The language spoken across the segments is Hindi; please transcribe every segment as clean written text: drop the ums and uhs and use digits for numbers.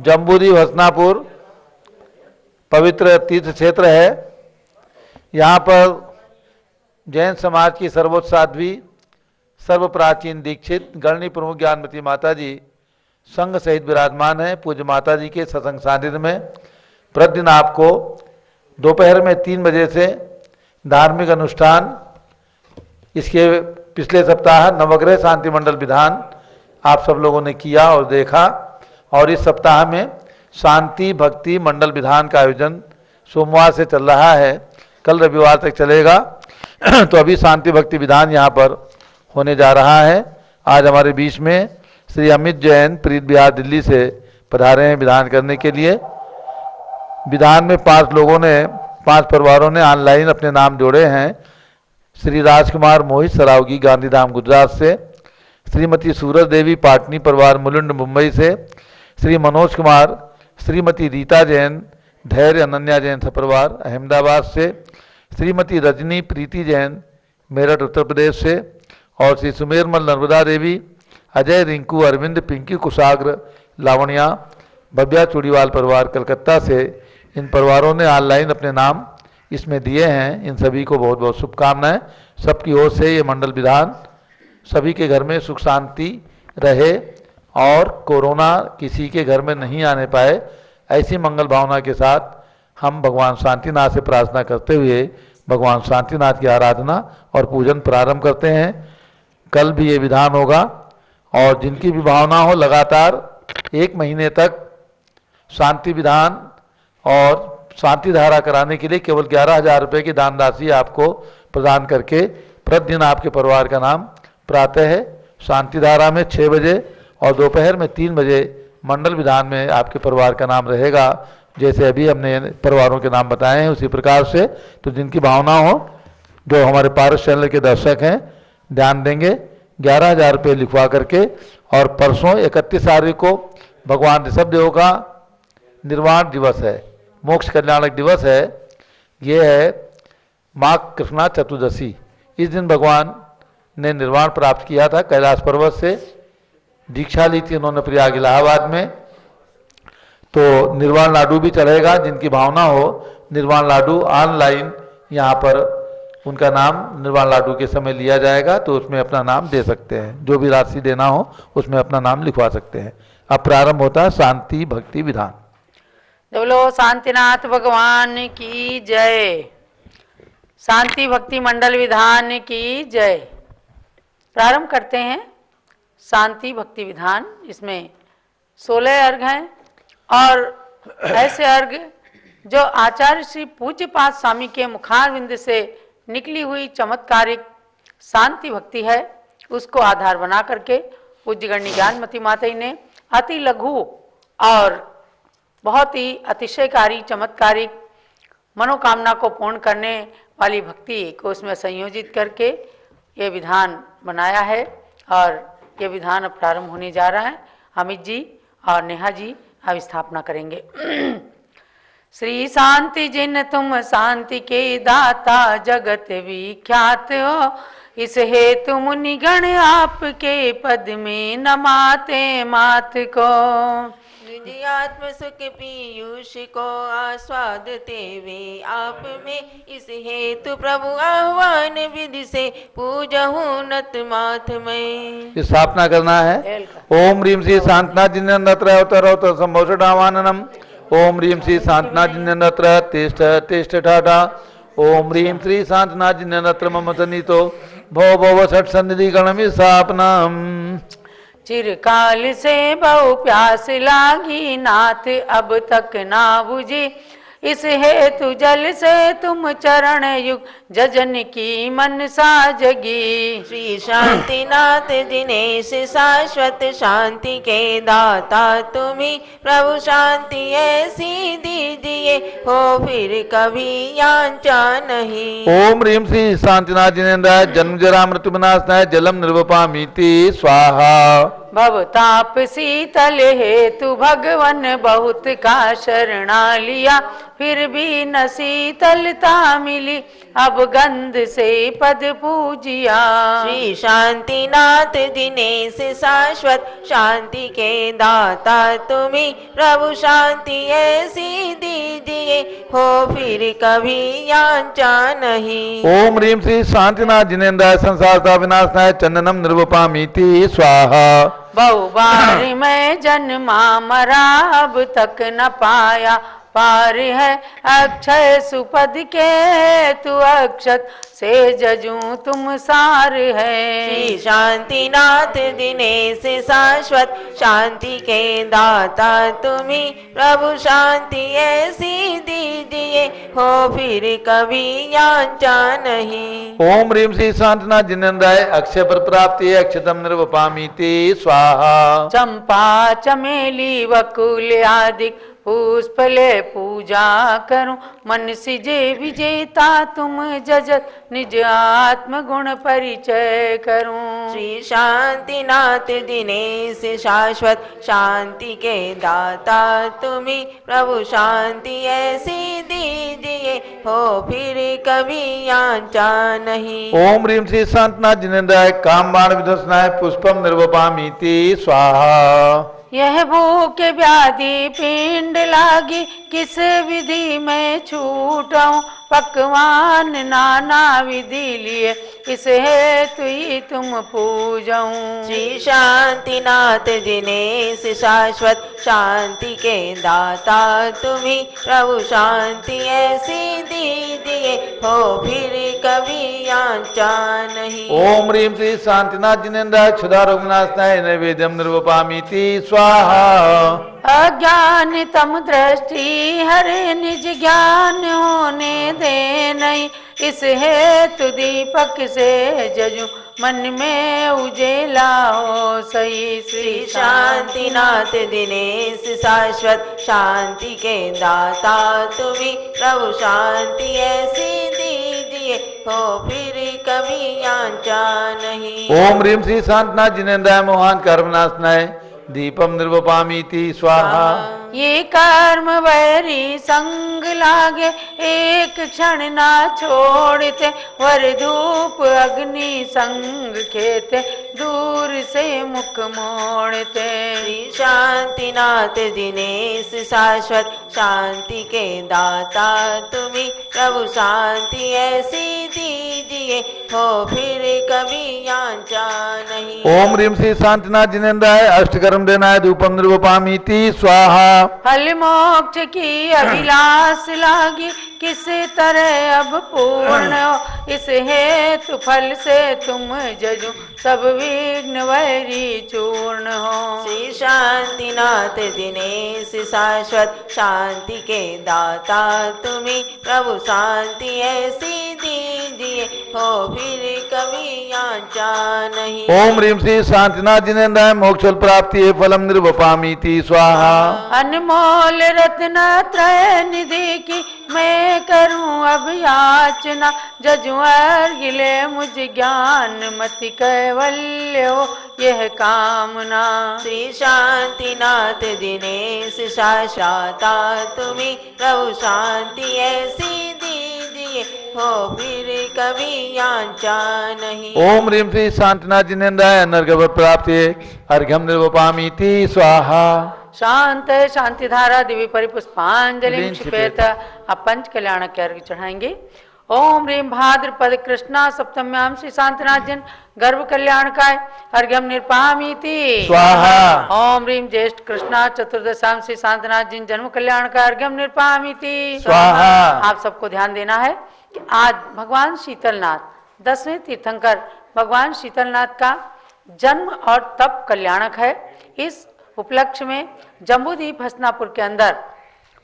जम्बूरी भसनापुर पवित्र तीर्थ क्षेत्र है। यहाँ पर जैन समाज की सर्वोच्च साध्वी सर्व प्राचीन दीक्षित गणनी प्रमुख ज्ञानमती माता जी संघ सहित विराजमान है। पूज्य माता जी के सत्संग सानिध्य में प्रतिदिन आपको दोपहर में 3 बजे से धार्मिक अनुष्ठान, इसके पिछले सप्ताह नवग्रह शांति मंडल विधान आप सब लोगों ने किया और देखा, और इस सप्ताह में शांति भक्ति मंडल विधान का आयोजन सोमवार से चल रहा है, कल रविवार तक चलेगा। तो अभी शांति भक्ति विधान यहाँ पर होने जा रहा है। आज हमारे बीच में श्री अमित जैन प्रीत बिहार दिल्ली से पधारे हैं विधान करने के लिए। विधान में 5 परिवारों ने ऑनलाइन अपने नाम जोड़े हैं। श्री राजकुमार मोहित सरावगी गांधीधाम गुजरात से, श्रीमती सूरज देवी पाटनी परिवार मुलुंड मुंबई से, श्री मनोज कुमार, श्रीमती रीता जैन धैर्य अनन्या जैन सपरिवार अहमदाबाद से, श्रीमती रजनी प्रीति जैन मेरठ उत्तर प्रदेश से, और श्री सुमेरमल नर्मदा देवी, अजय रिंकू अरविंद पिंकी कुशाग्र लावणिया भव्या चूड़ीवाल परिवार कलकत्ता से। इन परिवारों ने ऑनलाइन अपने नाम इसमें दिए हैं। इन सभी को बहुत बहुत शुभकामनाएं। सबकी ओर से ये मंडल विधान सभी के घर में सुख शांति रहे और कोरोना किसी के घर में नहीं आने पाए, ऐसी मंगल भावना के साथ हम भगवान शांतिनाथ से प्रार्थना करते हुए भगवान शांतिनाथ की आराधना और पूजन प्रारंभ करते हैं। कल भी ये विधान होगा और जिनकी भी भावना हो लगातार 1 महीने तक शांति विधान और शांति धारा कराने के लिए केवल 11,000 रुपये की दान राशि आपको प्रदान करके प्रतिदिन आपके परिवार का नाम प्रातः शांति धारा में 6 बजे और दोपहर में 3 बजे मंडल विधान में आपके परिवार का नाम रहेगा। जैसे अभी हमने परिवारों के नाम बताए हैं उसी प्रकार से, तो जिनकी भावना हो, जो हमारे पारस चैनल के दर्शक हैं, ध्यान देंगे 11,000 रुपये लिखवा करके। और परसों 31 तारीख को भगवान ऋषभदेव का निर्वाण दिवस है, मोक्ष कल्याणक दिवस है। ये है माघ कृष्णा चतुर्दशी। इस दिन भगवान ने निर्वाण प्राप्त किया था, कैलाश पर्वत से दीक्षा ली थी उन्होंने प्रयाग इलाहाबाद में। तो निर्वाण लाडू भी चढ़ेगा, जिनकी भावना हो निर्वाण लाडू ऑनलाइन यहाँ पर उनका नाम निर्वाण लाडू के समय लिया जाएगा, तो उसमें अपना नाम दे सकते हैं। जो भी राशि देना हो उसमें अपना नाम लिखवा सकते हैं। अब प्रारंभ होता है शांति भक्ति विधान। बोलो शांतिनाथ भगवान की जय। शांति भक्ति मंडल विधान की जय। प्रारंभ करते हैं शांति भक्ति विधान। इसमें 16 अर्घ हैं और ऐसे अर्घ जो आचार्य श्री पूज्यपाद स्वामी के मुखारविंद से निकली हुई चमत्कारिक शांति भक्ति है, उसको आधार बना करके पूज्य गणनी ज्ञानमती माता जी ने अति लघु और बहुत ही अतिशयकारी चमत्कारिक मनोकामना को पूर्ण करने वाली भक्ति को उसमें संयोजित करके ये विधान बनाया है। और ये विधान अब प्रारंभ होने जा रहा है। अमित जी और नेहा जी अब स्थापना करेंगे। श्री शांति जिन तुम शांति के दाता जगत विख्यात हो, इस हेतु मुनिगण आपके पद में नमाते मात को। आत्म सुख पीयूष को आस्वादते वे आप में, इस हेतु प्रभु आह्वान विधि से पूजहु नत माथ में। स्थापना करना है। ओम ह्रीम श्री शांतना जिन्नत्र संभोषणावाननम। ओम ह्रीम श्री शांतना जिन्नत्र तिष्ठ तिष्ठ ठाठा। ओम ह्रीम श्री शांतना जिन्नत्र मम सन्नितो भव भव षट सन्निधि गणम स्थापनम। चिरकाल से बहु प्यास लागी नाथ अब तक ना बुझी, इस हेतु जल से तुम चरण युग जजन की मनसा जगी। श्री शांतिनाथ दिनेश शाश्वत शांति के दाता तुम्ही, प्रभु शांति ऐसी दीजिए हो फिर कभी यांचा नहीं। ओम ह्रीम श्री शांतिनाथ जिनेन्द्र जन्म जरा मृत्यु विनाशनाय जलम निर्वपामीति स्वाहा। भवताप शीतल हेतु भगवन बहुत का शरणा लिया, फिर भी न शीतलता मिली, अब गंध से पद पूजिया। श्री शांतिनाथ दिनेश शाश्वत शांति के दाता तुम्ही, प्रभु शांति ऐसी दीजिए हो फिर कभी यांचा नहीं। ओम ह्रीम श्री शांतिनाथ जिनेन्द्राय संसारता विनाशनाय चंदनम निर्वपामीति स्वाहा। बहु बार मैं जन्मा मरा, अब तक न पाया पार है अक्षय सुपद के, तू अक्षत से जजूं तुम सार है। श्री शांतिनाथ दिनेश शाश्वत शांति के दाता तुम्ही, प्रभु शांति ऐसी दीजिए हो फिर कभी यांचा नहीं। ओम ह्रीम श्री शांतिनाथ जिनेन्द्राय अक्षय पर प्राप्ति अक्षतम निर्वपामीति स्वाहा। चंपा चमेली वकुल आदि पुष्प ले पूजा करूं, मन सिजे विजेता तुम जजत निज आत्म गुण परिचय करूं। श्री शांतिनाथ दिनेश शाश्वत शांति के दाता तुम्ही, प्रभु शांति ऐसी दीजिए हो फिर कभी यांचा नहीं। ओम ह्रीम श्री शांतिनाथ जिनेन्द्राय कामबाण विध्वंसनाय पुष्पम निर्वपामीति स्वाहा। यह भूख व्याधि पिंड लागी, किस विधि में छूटाऊं, पकवान नाना विधि लिए, इस हेतु ही तुम पूजाऊं। श्री शांतिनाथ दिनेश शाश्वत शांति के दाता तुम्ही, प्रभु शांति ऐसी दीजिए हो फिर कभी यांचा नहीं। ओम ह्रीम श्री शांतिनाथ जिनेन्द्राय क्षुधा रोग विनाशनाय नैवेद्यम निर्वपामीति स्वाहा। अज्ञान तम दृष्टि हरे निज ज्ञान होने दे नहीं, इस हेतु दीपक से जजू मन में उजेला हो सही। श्री शांतिनाथ दिनेश शाश्वत शांति के दाता तुम्ही, प्रभु शांति ऐसी दीजिए हो फिर कभी यांचा नहीं। ओम ह्रीम श्री शांतिनाथ जिनेन्द्राय मोहन कर्मनाशनाय दीपम निर्वपामीति स्वाहा। ये कर्म वैरी संग लागे, एक क्षण ना छोड़ते, वर धूप अग्नि संग खेते, दूर से मुख मोड़ते। श्री शांतिनाथ दिनेश शाश्वत शांति के दाता तुम्ही, प्रभु शांति ऐसी दीजिए हो फिर कभी यांचा नहीं। ओम ह्रीम श्री शांतिनाथ जिनेन्द्राय अष्टकर्म देनाय धूपम निर्वपामीति स्वाहा। फल मोक्ष की अभिलाष लागी, किस तरह अब पूर्ण हो, इस हेतु फल से तुम जजू सब विघ्न वैरी चूर्ण हो। श्री शांतिनाथ दिनेश शाश्वत शांति के दाता तुम्ही, प्रभु शांति ऐसी दीजिए हो फिर कभी यांचा नहीं। ओम ह्रीम श्री शांतिनाथ जिनेन्द्राय मोक्ष प्राप्ति फलम निर्वपामीति स्वाहा। अनमोल रत्न त्रय निधि की मैं करूं अब याचना, जजुआर गिले मुझ ज्ञान मति कैवल्य हो यह कामना। श्री शांतिनाथ दिनेश शाश्वता तुम्ही, प्रभु शांति ऐसी दीजिए हो फिर कभी यांचा नहीं। ओम ह्रीम श्री शांतिनाथ जिनेन्द्राय नरक प्राप्ति अर्घ्यम निर्वपामीति स्वाहा। शांत शांति धारा दिव्य परिपुष्पांजलि क्षिपेत। अब पंच कल्याण के अर्घ्य चढ़ाएंगे। ओम ह्रीम भाद्रपद कृष्णा सप्तम्याम श्री शांतिनाथ जिन गर्भ कल्याणकाय अर्घ्यम निर्पामीति स्वाहा। ओम ह्रीम ज्येष्ठ कृष्णा चतुर्दशाम श्री शांतिनाथ जिन जन्म कल्याणकाय अर्घ्यम निर्पामीति स्वाहा। आप सबको ध्यान देना है कि आज भगवान शीतलनाथ 10वें तीर्थंकर भगवान शीतलनाथ का जन्म और तप कल्याणक है। इस उपलक्ष्य में जम्बूद्वीप हसनापुर के अंदर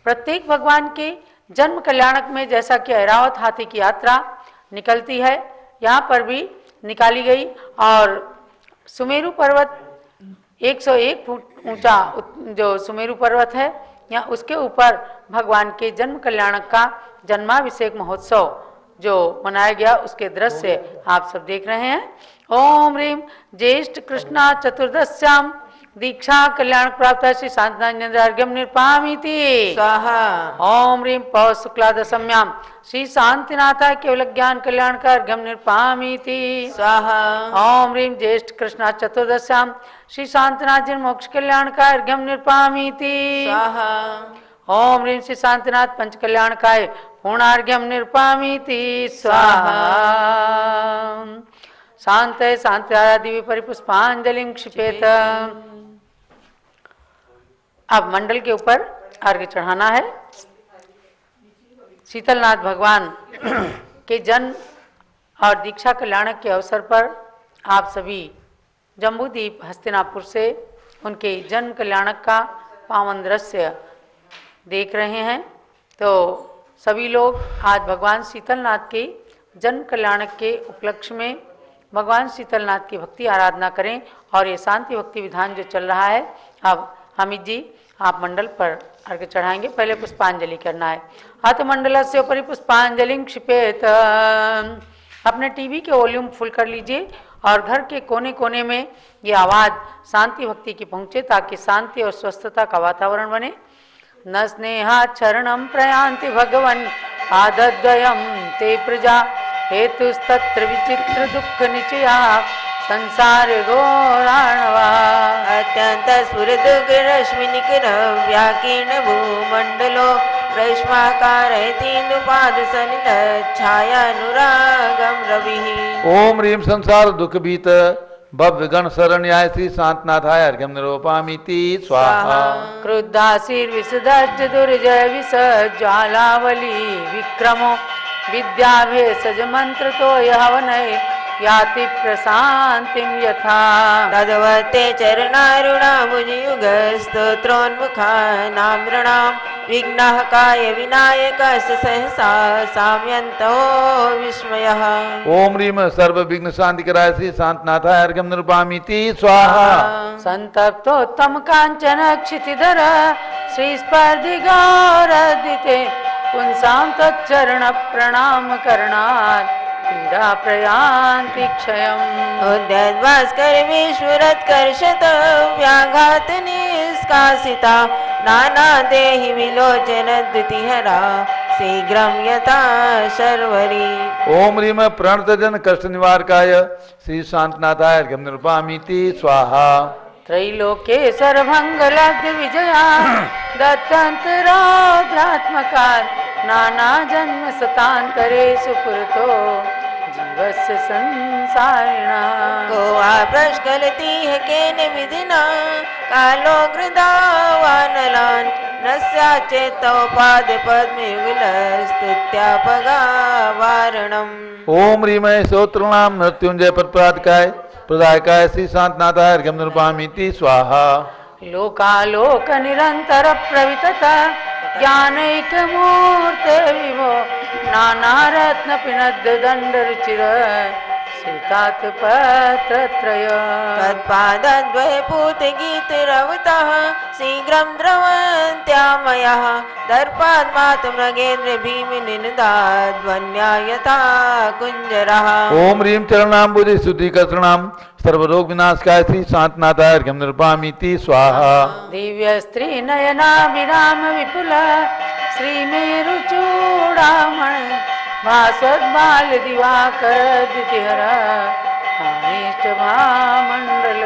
प्रत्येक भगवान के जन्म कल्याणक में जैसा कि ऐरावत हाथी की यात्रा निकलती है, यहाँ पर भी निकाली गई और सुमेरु पर्वत 101 फुट ऊंचा जो सुमेरु पर्वत है, यहाँ उसके ऊपर भगवान के जन्म कल्याणक का जन्माभिषेक महोत्सव जो मनाया गया उसके दृश्य आप सब देख रहे हैं। ओम ह्रीम ज्येष्ठ कृष्णा चतुर्दश्याम दीक्षा कल्याण प्राप्त श्री शांतनाथ अर्घ्यम निर्पामीति स्वाहा। ओम ह्रीं पौष शुक्ला दशम्याम श्री शांतिनाथा केवल ज्ञान कल्याण का अर्घ्यम निर्पामीति स्वाहा। ओम ह्रीं ज्येष्ठ कृष्णा चतुर्दश्याम श्री शांतिनाथ जी मोक्ष कल्याण का अर्घ्यम निर्पामीति स्वाहा। ओम ह्रीं श्री शांतिनाथ पंच कल्याण काय पूर्णार्घ्यम निर्पामीति स्वाहा। शांत शांति परिपुष्पांजलि क्षिपेत। अब मंडल के ऊपर अर्घ्य चढ़ाना है। शीतलनाथ भगवान के जन्म और दीक्षा कल्याण के अवसर पर आप सभी जम्बूद्वीप हस्तिनापुर से उनके जन्म कल्याणक का पावन दृश्य देख रहे हैं। तो सभी लोग आज भगवान शीतलनाथ के जन्म कल्याणक के उपलक्ष्य में भगवान शीतलनाथ की भक्ति आराधना करें। और ये शांति भक्ति विधान जो चल रहा है, अब हामिद जी आप मंडल पर अर्घ्य चढ़ाएंगे। पहले पुष्पांजलि करना है। अथ मंडल से ऊपरी पुष्पांजलि क्षिपेत। अपने टीवी के वॉल्यूम फुल कर लीजिए और घर के कोने कोने में ये आवाज़ शांति भक्ति की पहुँचे, ताकि शांति और स्वस्थता का वातावरण बने। न स्नेहात् शरणं प्रयान्ति भगवन् पादद्वयं ते प्रजा हेतुस्तत्र विचित्र दुःख निचया संसार घोराणवा। अत्यंत स्फुरदुग रश्मि निकर व्याकीर्ण भूमंडलो रश्माकारतीन्दुपाद सलिल छायानुरागम रविः। ओम ह्रीं संसार दुख भीत भव्य गण शरण्याय श्री शांतनाथाय अर्घ्यम निरूपयामीति स्वाहा। क्रुद्धासीर्विशदश्च दुर्जय विसज्ज्वालावली विक्रमो विद्याभेषज मंत्र तो यवनय याति प्रशांतिं यथा। तद्वते चरणारुणामुनियुग स्तोत्रोन्मुखा नाम्रणां विघ्नः काय विनायकस्य सहसा साम्यन्तो विस्मयः। ओम ह्रीं सर्व विघ्न शांतिकराय श्री शांतनाथाय अर्घ्यम निरूपयामीति स्वाहा। संतप्तोत्तम कांचन क्षितिधर श्री स्पर्धि गौरदिते पुंसां तच्चरण प्रणाम करणात् पीड़ा प्रयान्ति क्षयम्। उद्यद्भास्कर विश्वरत्कर्षत व्याघात निष्कासिता नाना देहि विलोचन द्युतिहरा शीघ्रं यथा शर्वरी। ओम ह्रीं प्रणतजन कष्ट निवारकाय श्री शांतनाथाय अर्घ्यम निरूपयामीति स्वाहा। त्रैलोकेश्वर भंगलब्ध विजया दत्तंतरौद्रात्मका नाना जन्म सतांतरे सुपुरतो जीवस्य संसारिणा। को प्रष्कलती है केन विधिना कालो गृदावानलान् नस्याचेतोपाद पद्मयुगलस्तुत्यापगा वारणम्। ओम ह्रीं स्तोत्रणाम मृत्युंजय प्रदायकाय प्रदायकाय श्री शांतनाथाय अर्घ्यम निरूपयामीति स्वाहा। लोकालोक निरंतर प्रवितता ज्ञानैक मूर्ते विभो नाना रत्न पिनद्द दंड रुचिर सीतात पत्रत्रय। तत्पादद्वय पूत गीत रवतः शीघ्रं द्रवन्त्यामयः दर्पात् मात मृगेन्द्र भीम निनदाद्वन्या यथा कुंजरः। ओम ह्रीं चरणाम्बुज शुद्धिकर्षणाम सर्वरोग विनाशकाय श्री शांतनाथाय अर्घ्यम निरूपयामीति स्वाहा। दिव्य स्त्री नयना विराम विपुल श्री मेरु चूड़ामण भास्वत बाल दिवाकर द्युतिहर अनिष्ट भामंडल।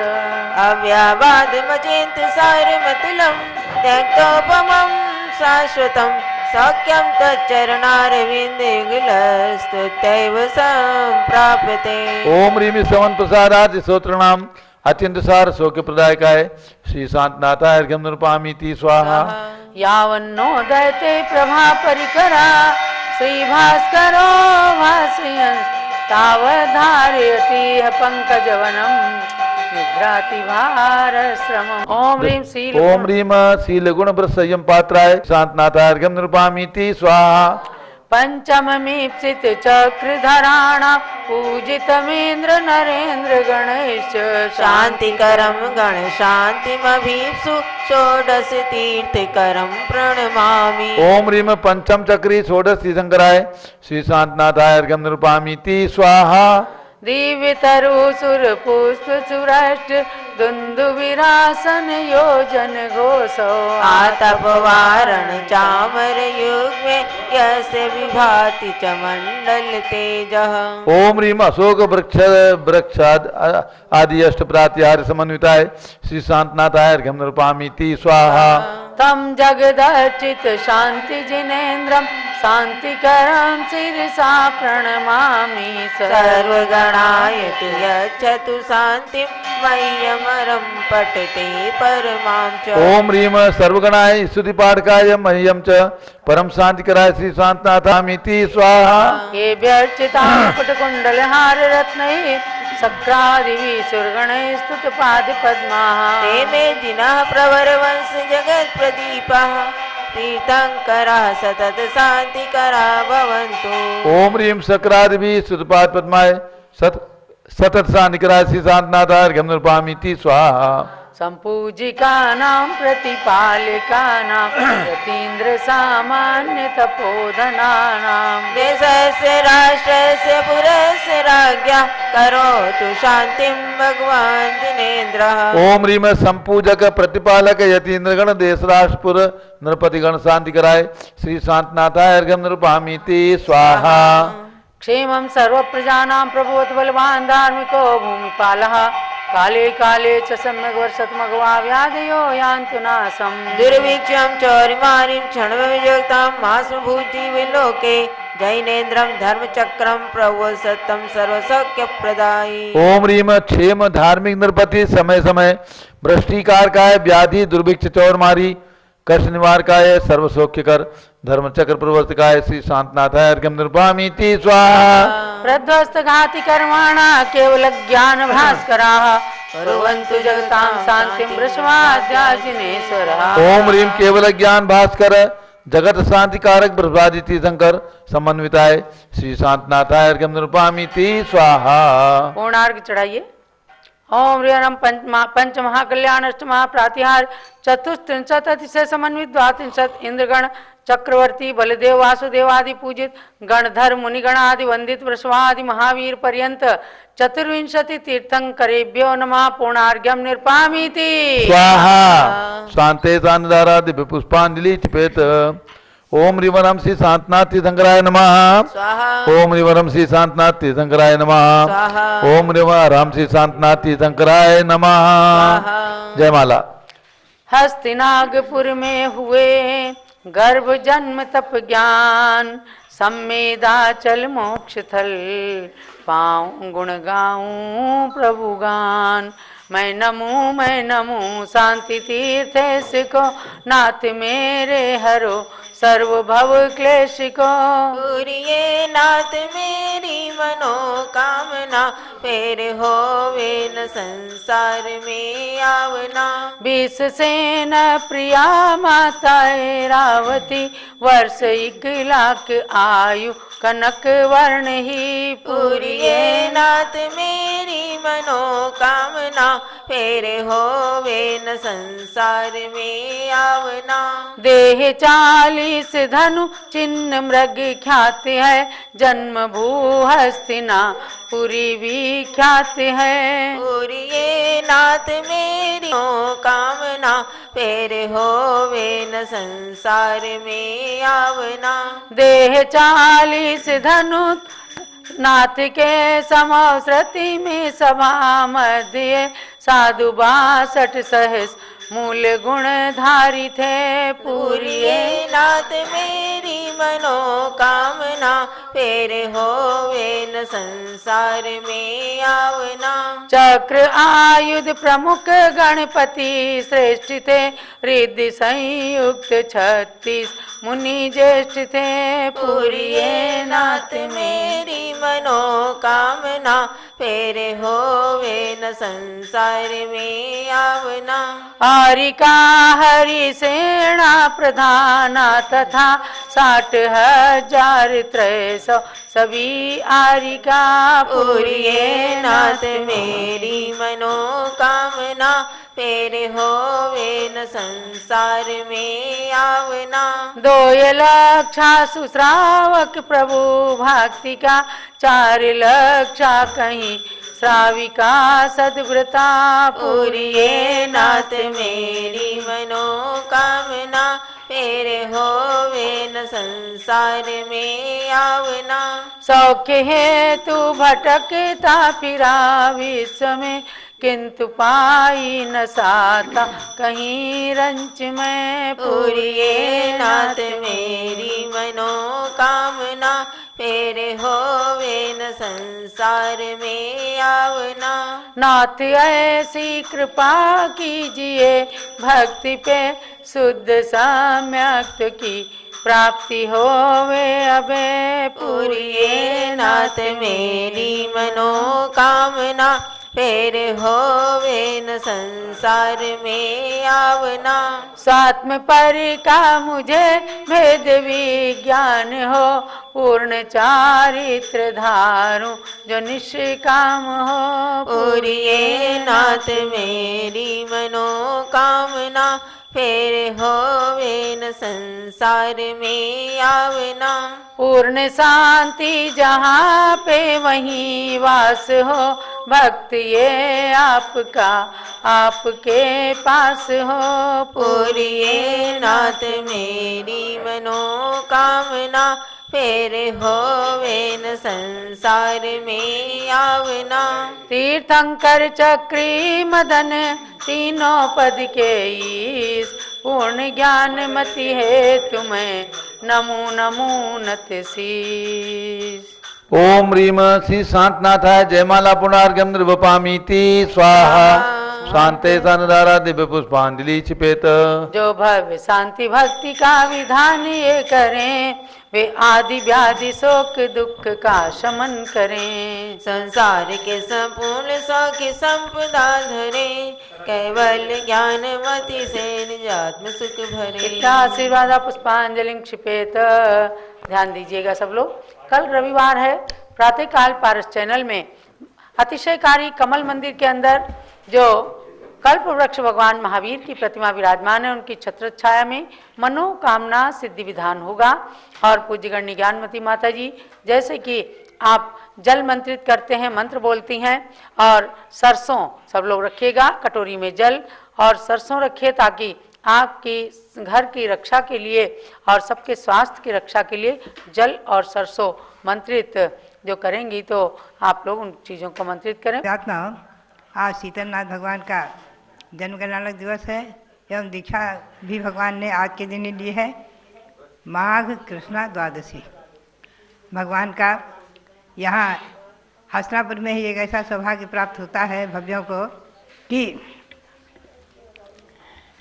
अव्यावाद मचेत सारमतुलं त्यक्तोपमं शाश्वतं सौख्यं तच्चरणारविन्दयुगलस्तुत्यैव सम्प्राप्यते। ओम ह्रीं सवन प्रसादात् स्तोत्रणाम अत्यंत सार शोक प्रदायकाय श्री शांतनाथाय अर्घ्यम निरूपयामीति स्वाहा। यावन्नोदयते प्रभा परिकरा श्री भास्करो भासयन् तावधारयति पंकजवनं निद्राति भारश्रमम्। ओम ह्रीं शील गुण संयम पात्राय शांतनाथाय अर्घ्यम निरूपयामीति स्वाहा। पंचमीप्सित चक्रधराणां पूजितमेन्द्र नरेन्द्र गणेश शांतिकरं गण शांतिमभीप्सु षोडश तीर्थकरं प्रणमामि। ओम ह्रीं पंचम चक्री षोडश तीर्थंकराय श्री शांतनाथाय अर्घ्यम निरूपयामीति स्वाहा। दिव्य तरु सुर पुष्प सुरष्ट दुंदुभिरासन योजन घोषो आतप वारण चामर युग में यस्य विभाति च मंडल तेजः। ओम ह्रीम अशोक वृक्षाद आदि अष्ट प्रात्याहार समन्विताय श्री शांतनाथाय अर्घ्यं निरूपयामि स्वाहा। तम जगदर्चित शांति जिनेन्द्रम शांतिकरं शिरसा प्रणमामि सर्वगणाय तु यच्छतु शांतिं मह्यमरं पठते परमां च। ओम ह्रीम सर्वगणाय स्तुति पाठकाय मह्यम च परम शांतिकराय श्री शांतनाथामिति स्वाहा। ये व्यर्चिता कुंडलहार रत्नैः शक्रादिभिः सुरगणैः स्तुतपाद पद्माः ते मे जिनः प्रवरवंश जगत् प्रदीपः तीर्थंकरः सतत शांतिकरः भवन्तु। ओम ह्रीम शक्रादिभिः स्तुतपाद पद्माय सतत शांतिकराय श्री शांतनाथाय अर्घ्यं निरूपयामि स्वाहा। संपूजिकानां प्रतिपालिकानां यतीन्द्र सामान्य तपोधनानां देशस्य राष्ट्रस्य पुरस्य राज्ञः करोतु शान्तिं भगवान् जिनेन्द्रः। ओम ह्रीम संपूजक प्रतिपालक यतीन्द्रगण देश राष्ट्रपुर नृपतिगण शांति कराय श्री शांतनाथाय अर्घ्यं निरूपयामि स्वाहा। क्षेमं सर्वप्रजानां प्रभुवत् बलवान् धार्मिको भूमिपालः काले काले च सम्यग् वर्षत्मघवा व्याधयो यान्तु नाशम्। दुर्भिक्षं चौरिमारीं क्षणवियोक्तां मास्मभूजीविलोके जैनेन्द्रं धर्मचक्रं प्रवसतं सर्वसौख्यप्रदायी। ओम ह्रीम क्षेम धार्मिक नृपति समय समय भ्रष्टिकारकाय व्याधि दुर्भिक्ष चौरमारी कष्ट निवारकाय सर्वसौख्यकर धर्मचक्र प्रवर्तकाय श्री शांतनाथाय अर्घ्यं निरूपयामि स्वाहा। प्रध्वस्त घाति कर्माणा केवल ज्ञान भास्कराः कुर्वन्तु जगतां शान्तिं वृषभाद्या जिनेश्वरः। ओम ह्रीम केवल ज्ञान भास्कर जगत शांति कारक बृहस्पति तीर्थंकर समन्विताय श्री शांतनाथाय अर्घ्यं निरूपयामि स्वाहा। पूर्णार्घ चढ़ाइए। ओम ह्रीं पंच महाकल्याण अष्ट महाप्रातिहार चतुस्त्रिंशत् अतिशय समन्वित द्वात्रिंशत् इंद्रगण चक्रवर्ती बलदेव वासुदेव आदि पूजित गणधर मुनिगण आदि वंदित वृषभादि महावीर पर्यंत चतुर्विंशति तीर्थंकरेभ्यो नमः। पूर्णार्घ्यं निरूपयामि स्वाहा। शांते शांतिधारा दिव्य पुष्पांजलि चिपेत। ओम ह्रीवरम श्री शांतनाथ तीर्थंकराय नमः स्वाहा। ओम ह्रीवरम श्री शांतनाथ तीर्थंकराय नमः स्वाहा। ओम ह्रीवरम श्री शांतनाथ तीर्थंकराय नमः। जय माला। हस्तिनागपुर में हुए गर्भ जन्म तप ज्ञान सम्मेदाचल मोक्ष थल पाऊं गुण गाऊं प्रभु गान। मैं नमूं शांति तीर्थ को नाथ मेरे हरो सर्वभव क्लेश को। पूरिये नाथ मेरी मनोकामना फेर होवे न संसार में आवना। 20 सेन प्रिया माता रावती वर्ष 1 लाख आयु कनक वर्ण ही। पूरिये नाथ मेरी मनोकामना फेर होवे न संसार में आवना। देह 40 धनु चिन्ह मृग ख्यात है जन्म भू हस्तिना पुरी भी ख्यात है। पूरिये नाथ मेरी कामना फेर होवे न संसार में आवना। देह 40 धनु नाथ के समश्रुति में सभा मध्य साधु 62 सहस मूल गुण धारी थे। पूरिये नाथ मेरी मनोकामना फेर होवे न संसार में आवना। चक्र आयुध प्रमुख गणपति श्रेष्ठ थे रिद्धि संयुक्त 36 मुनि ज्येष्ठ थे। पूरिये नाथ मेरी मनोकामना फेर होवे न संसार में आवना। आरिका हरि सेना प्रधाना तथा 60,000 300 सभी आरिका। पूरिये नाथ मेरी मनोकामना फेर होवे न संसार में आवना। 2 लक्षा सुश्रावक प्रभु भक्ति का चार लक्षा कहीं श्राविका सद्व्रता पूरिये नाथ मेरी मनोकामना, फिर होवे न संसार में आवना। सौख्य हेतु भटकता फिरा विश्व में, किंतु पाई न साता कहीं रंच में। पूरिये नाथ मेरी मनोकामना, फिर होवे न संसार में आवना। नाथ ऐसी कृपा कीजिए भक्ति पे, शुद्ध सम्यक्त की प्राप्ति होवे अबे। पूरिये नाथ मेरी मनोकामना, फिर होवे न संसार में आवना। स्वात्म पर का मुझे भेद विज्ञान हो, पूर्ण चारित्र धारू जो निष्काम हो। पूरिये नाथ मेरी मनोकामना, फिर होवे न संसार में आवना। पूर्ण शांति जहाँ पे वहीं वास हो, भक्त ये आपका आपके पास हो। पूरिये नाथ मेरी मनोकामना, फिर होवे न संसार में आवना। तीर्थंकर चक्री मदन तीनों पद के ईश, पूर्ण ज्ञान मति है तुम्हें नमो नमो नत शीश। ओम ह्रीम श्री शांतनाथाय जयमाला पुनर्गम नृपपामीति स्वाहा। शांते सनदारा दिव्य पुष्पांजलि छिपेत। जो भव्य शांति भक्ति का विधान ये करें, वे आदि व्याधि शोक दुख का शमन करें। संसार के संपूर्ण सौख्य संपदा धरे, केवल ज्ञानमति से निजात्म सुख भरे। इतना आशीर्वाद पुष्पांजलि क्षिपेत। ध्यान दीजिएगा सब लोग, कल रविवार है। प्रातःकाल पारस चैनल में अतिशयकारी कमल मंदिर के अंदर जो कल्प वृक्ष भगवान महावीर की प्रतिमा विराजमान है, उनकी छत्र छाया में मनोकामना सिद्धि विधान होगा। और पूज्यगण्य ज्ञानमती माता जी जैसे कि आप जल मंत्रित करते हैं, मंत्र बोलती हैं, और सरसों सब लोग रखिएगा, कटोरी में जल और सरसों रखिए, ताकि आपकी घर की रक्षा के लिए और सबके स्वास्थ्य की रक्षा के लिए जल और सरसों मंत्रित जो करेंगी, तो आप लोग उन चीज़ों को मंत्रित करें। आज शीतलनाथ भगवान का जन्म कल्याणक दिवस है एवं दीक्षा भी भगवान ने आज के दिन ही ली है। माघ कृष्णा द्वादशी भगवान का यहाँ हस्तिनापुर में ही एक ऐसा सौभाग्य प्राप्त होता है भव्यों को कि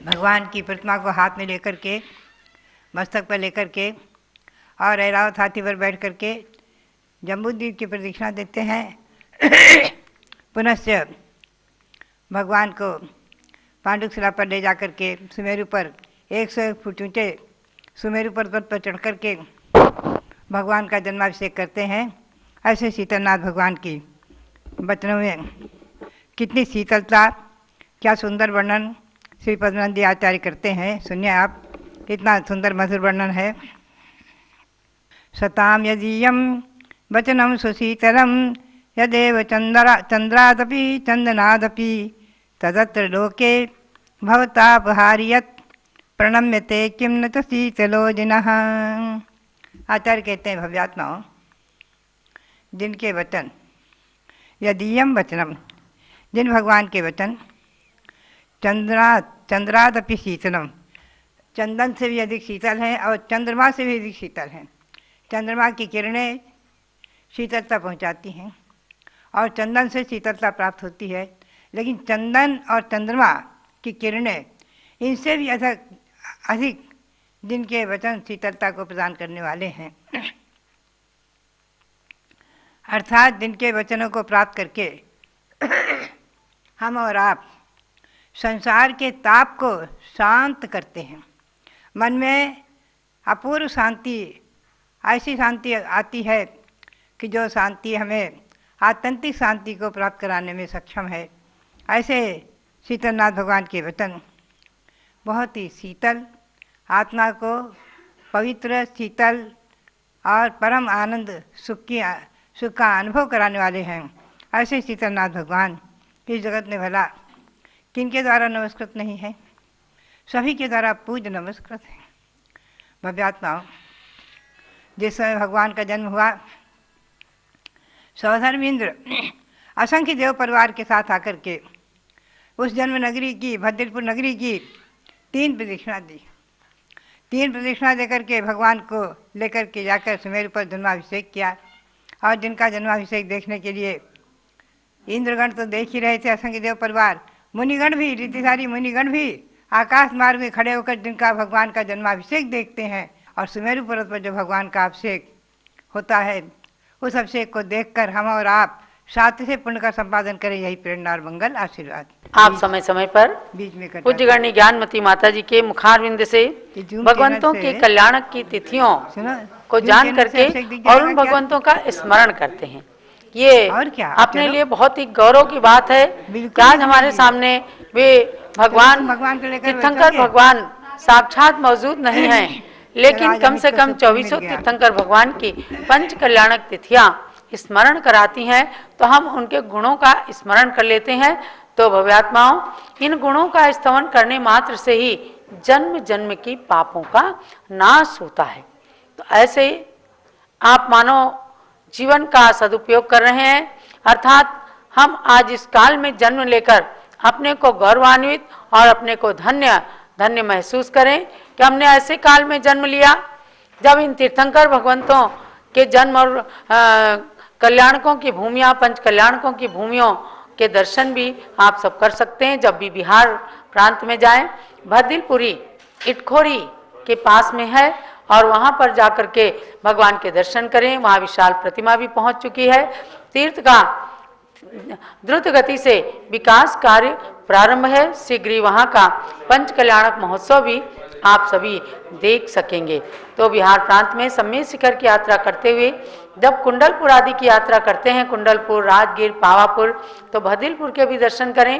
भगवान की प्रतिमा को हाथ में लेकर के, मस्तक पर लेकर के और ऐरावत हाथी पर बैठ करके जम्बूद्वीप की प्रदक्षिणा देते हैं। पुनश्च भगवान को पांडुशिला पर ले जाकर के सुमेरु पर 101 फुट ऊंचे सुमेरु पर्वत पर चढ़ कर के भगवान का जन्माभिषेक करते हैं। ऐसे शीतलनाथ भगवान की वचनों में कितनी शीतलता, क्या सुंदर वर्णन श्री पद्मानंदी आचार्य करते हैं। सुनिए आप, कितना सुंदर मधुर वर्णन है। सताम यदीयम वचनम सुशीतलम, यदेव चंद्रादपि चंदनादपि, तदत्र लोके भवतापहारियत, प्रणम्यते किम न तो शीतलो जिनः। आचार्य कहते हैं, भव्यात्माओं, जिनके वचन, यदीयम वचनम, जिन भगवान के वचन, चंद्रादपि शीतलम, चंदन से भी अधिक शीतल हैं और चंद्रमा से भी अधिक शीतल हैं। चंद्रमा की किरणें शीतलता पहुंचाती हैं और चंदन से शीतलता प्राप्त होती है, लेकिन चंदन और चंद्रमा की किरणें इनसे भी अधिक जिनके वचन शीतलता को प्रदान करने वाले हैं, अर्थात जिनके वचनों को प्राप्त करके हम और आप संसार के ताप को शांत करते हैं। मन में अपूर्व शांति, ऐसी शांति आती है कि जो शांति हमें आत्यंतिक शांति को प्राप्त कराने में सक्षम है। ऐसे शीतलनाथ भगवान के वचन बहुत ही शीतल, आत्मा को पवित्र, शीतल और परम आनंद सुख की सुख का अनुभव कराने वाले हैं। ऐसे शीतलनाथ भगवान इस जगत में भला किनके द्वारा नमस्कृत नहीं है, सभी के द्वारा पूज्य नमस्कृत है। भव्यात्माओं, जिस समय भगवान का जन्म हुआ, सौधर्म इंद्र असंख्य देव परिवार के साथ आकर के उस जन्म नगरी की, भद्रपुर नगरी की 3 प्रदक्षिणा दी। 3 प्रदक्षिणा देकर के भगवान को लेकर के जाकर सुमेरु पर जन्माभिषेक किया। और जिनका जन्माभिषेक देखने के लिए इंद्रगण तो देख ही रहे थे, असंख्य देव परिवार, मुनिगण भी, रीतिधारी मुनिगण भी आकाश मार्ग में खड़े होकर जिनका भगवान का जन्माभिषेक देखते हैं। और सुमेरु पर्वत पर जो भगवान का अभिषेक होता है, उस अभिषेक को देखकर हम और आप साथ से पुण्य का संपादन करें, यही प्रेरणा और मंगल आशीर्वाद आप समय समय पर बीच में करते पूज्य गणी ज्ञानमती माता जी के मुखारविंद से भगवंतों के कल्याण की तिथियों को जान करके और उन भगवंतों का स्मरण करते हैं। ये और क्या, अपने लिए बहुत ही गौरव की बात है कि आज हमारे सामने वे भगवान भगवान को लेकर तीर्थंकर भगवान साक्षात मौजूद नहीं है, लेकिन कम से कम 2400 तीर्थंकर भगवान की पंच कल्याणक तिथियां स्मरण कराती हैं, तो हम उनके गुणों का स्मरण कर लेते हैं। तो भव्यात्माओं, इन गुणों का स्तवन करने मात्र से ही जन्म जन्म की पापों का नाश होता है। तो ऐसे आप मानो जीवन का सदुपयोग कर रहे हैं, अर्थात हम आज इस काल में जन्म लेकर अपने को गौरवान्वित और अपने को धन्य धन्य महसूस करें कि हमने ऐसे काल में जन्म लिया जब इन तीर्थंकर भगवंतों के जन्म और कल्याणकों की भूमियाँ, पंच कल्याणकों की भूमियों के दर्शन भी आप सब कर सकते हैं। जब भी बिहार प्रांत में जाएं, भद्दिलपुरी इटखोरी के पास में है और वहाँ पर जाकर के भगवान के दर्शन करें। वहाँ विशाल प्रतिमा भी पहुँच चुकी है। तीर्थ का द्रुत गति से विकास कार्य प्रारंभ है। शीघ्र ही वहाँ का पंच कल्याणक महोत्सव भी आप सभी देख सकेंगे। तो बिहार प्रांत में सम्मेद शिखर की यात्रा करते हुए जब कुंडलपुर आदि की यात्रा करते हैं, कुंडलपुर, राजगीर, पावापुर, तो भद्दिलपुर के भी दर्शन करें